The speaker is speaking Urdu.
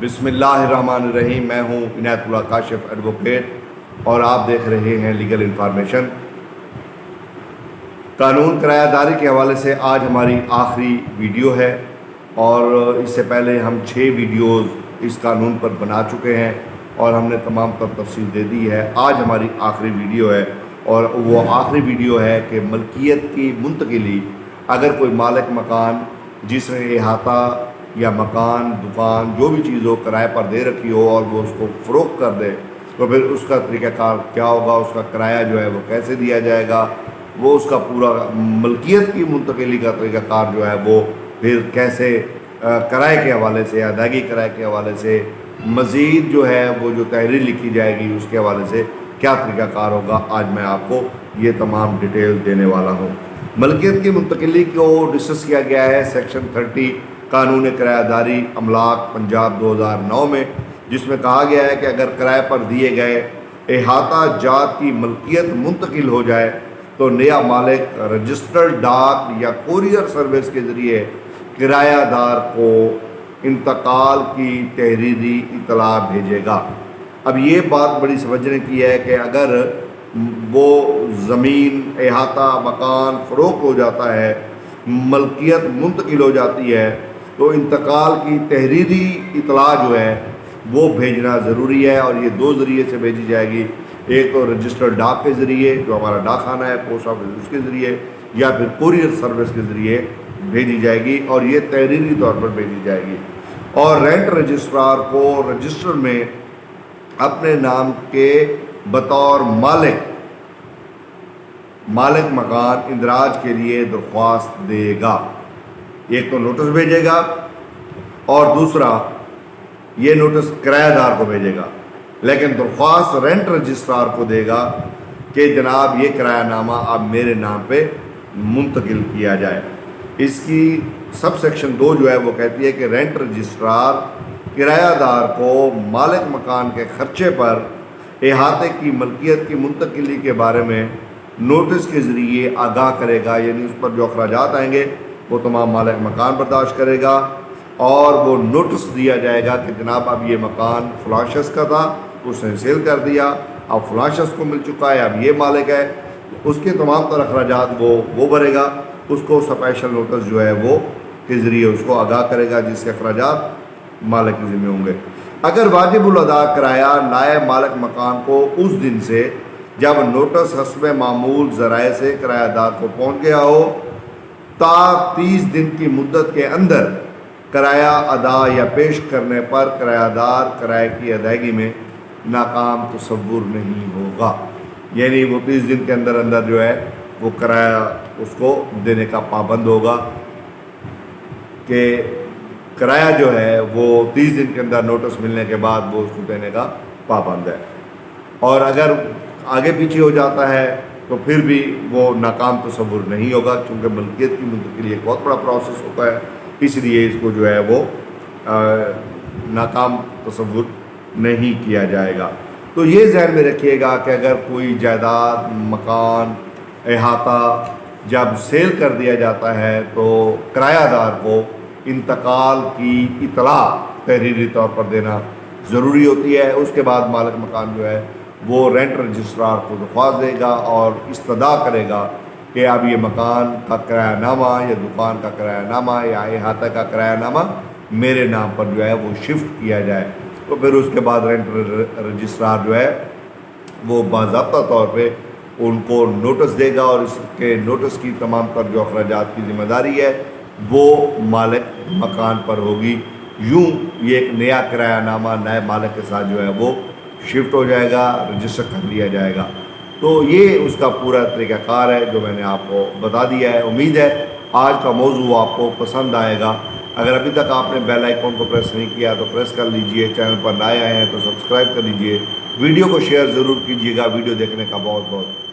بسم اللہ الرحمن الرحیم۔ میں ہوں عنایت اللہ کاشف ایڈوکیٹ اور آپ دیکھ رہے ہیں لیگل انفارمیشن۔ قانون کرایہ داری کے حوالے سے آج ہماری آخری ویڈیو ہے اور اس سے پہلے ہم 6 ویڈیوز اس قانون پر بنا چکے ہیں اور ہم نے تمام تر تفصیل دے دی ہے۔ آج ہماری آخری ویڈیو ہے اور وہ آخری ویڈیو ہے کہ ملکیت کی منتقلی، اگر کوئی مالک مکان جس نے احاطہ یا مکان، دکان، جو بھی چیز ہو کرائے پر دے رکھی ہو اور وہ اس کو فروخت کر دے تو پھر اس کا طریقہ کار کیا ہوگا، اس کا کرایہ جو ہے وہ کیسے دیا جائے گا، وہ اس کا پورا ملکیت کی منتقلی کا طریقہ کار جو ہے وہ پھر کیسے کرائے کے حوالے سے، ادائیگی کرائے کے حوالے سے، مزید جو ہے وہ جو تحریر لکھی جائے گی اس کے حوالے سے کیا طریقہ کار ہوگا، آج میں آپ کو یہ تمام ڈیٹیل دینے والا ہوں۔ ملکیت کی منتقلی کو ڈسکس کیا گیا ہے سیکشن 30 قانون کرایہ داری املاک پنجاب 2009 میں، جس میں کہا گیا ہے کہ اگر کرائے پر دیے گئے احاطہ جات کی ملکیت منتقل ہو جائے تو نیا مالک رجسٹرڈ ڈاک یا کوریئر سروس کے ذریعے کرایہ دار کو انتقال کی تحریری اطلاع بھیجے گا۔ اب یہ بات بڑی سمجھنے کی ہے کہ اگر وہ زمین، احاطہ، مکان فروخت ہو جاتا ہے، ملکیت منتقل ہو جاتی ہے تو انتقال کی تحریری اطلاع جو ہے وہ بھیجنا ضروری ہے، اور یہ 2 ذریعے سے بھیجی جائے گی۔ ایک تو رجسٹرڈ ڈاک کے ذریعے جو ہمارا ڈاک خانہ ہے، پوسٹ آفس، اس کے ذریعے، یا پھر کوریئر سروس کے ذریعے بھیجی جائے گی، اور یہ تحریری طور پر بھیجی جائے گی۔ اور رینٹ رجسٹرار کو رجسٹر میں اپنے نام کے بطور مالک مکان اندراج کے لیے درخواست دے گا۔ ایک تو نوٹس بھیجے گا اور دوسرا یہ نوٹس کرایہ دار کو بھیجے گا، لیکن درخواست رینٹ رجسٹرار کو دے گا کہ جناب یہ کرایہ نامہ اب میرے نام پہ منتقل کیا جائے۔ اس کی سب سیکشن 2 جو ہے وہ کہتی ہے کہ رینٹ رجسٹرار کرایہ دار کو مالک مکان کے خرچے پر احاطے کی ملکیت کی منتقلی کے بارے میں نوٹس کے ذریعے آگاہ کرے گا، یعنی اس پر جو اخراجات آئیں گے وہ تمام مالک مکان برداشت کرے گا، اور وہ نوٹس دیا جائے گا کہ جناب اب یہ مکان فلاں شخص کا تھا، اس نے سیل کر دیا، اب فلاں شخص کو مل چکا ہے، اب یہ مالک ہے، اس کے تمام تر اخراجات وہ بھرے گا۔ اس کو اسپیشل نوٹس جو ہے وہ کے ذریعے اس کو آگاہ کرے گا جس کے اخراجات مالک کے ذمہ ہوں گے۔ اگر واجب الادا کرایہ نائب مالک مکان کو اس دن سے جب نوٹس حسب معمول ذرائع سے کرایہ دار کو پہنچ گیا ہو تا 30 دن کی مدت کے اندر کرایہ ادا یا پیش کرنے پر کرایہ دار کرائے کی ادائیگی میں ناکام تصور نہیں ہوگا، یعنی وہ 30 دن کے اندر جو ہے وہ کرایہ اس کو دینے کا پابند ہوگا، کہ کرایہ جو ہے وہ 30 دن کے اندر نوٹس ملنے کے بعد وہ اس کو دینے کا پابند ہے۔ اور اگر آگے پیچھے ہو جاتا ہے تو پھر بھی وہ ناکام تصور نہیں ہوگا، کیونکہ ملکیت کی منتقلی ایک بہت بڑا پروسیس ہوتا ہے، اس لیے اس کو جو ہے وہ ناکام تصور نہیں کیا جائے گا۔ تو یہ ذہن میں رکھیے گا کہ اگر کوئی جائیداد، مکان، احاطہ جب سیل کر دیا جاتا ہے تو کرایہ دار کو انتقال کی اطلاع تحریری طور پر دینا ضروری ہوتی ہے۔ اس کے بعد مالک مکان جو ہے وہ رینٹ رجسٹرار کو درخواست دے گا اور استدعا کرے گا کہ اب یہ مکان کا کرایہ نامہ یا دکان کا کرایہ نامہ یا احاطہ کا کرایہ نامہ میرے نام پر جو ہے وہ شفٹ کیا جائے۔ تو پھر اس کے بعد رینٹ رجسٹرار جو ہے وہ باضابطہ طور پہ ان کو نوٹس دے گا، اور اس کے نوٹس کی تمام تر جو اخراجات کی ذمہ داری ہے وہ مالک مکان پر ہوگی۔ یوں یہ ایک نیا کرایہ نامہ نئے مالک کے ساتھ جو ہے وہ شفٹ ہو جائے گا، رجسٹر کر لیا جائے گا۔ تو یہ اس کا پورا طریقہ کار ہے جو میں نے آپ کو بتا دیا ہے۔ امید ہے آج کا موضوع آپ کو پسند آئے گا۔ اگر ابھی تک آپ نے بیل آئیکن کو پریس نہیں کیا تو پریس کر لیجئے، چینل پر نئے آئے ہیں تو سبسکرائب کر لیجئے، ویڈیو کو شیئر ضرور کیجیے گا۔ ویڈیو دیکھنے کا بہت بہت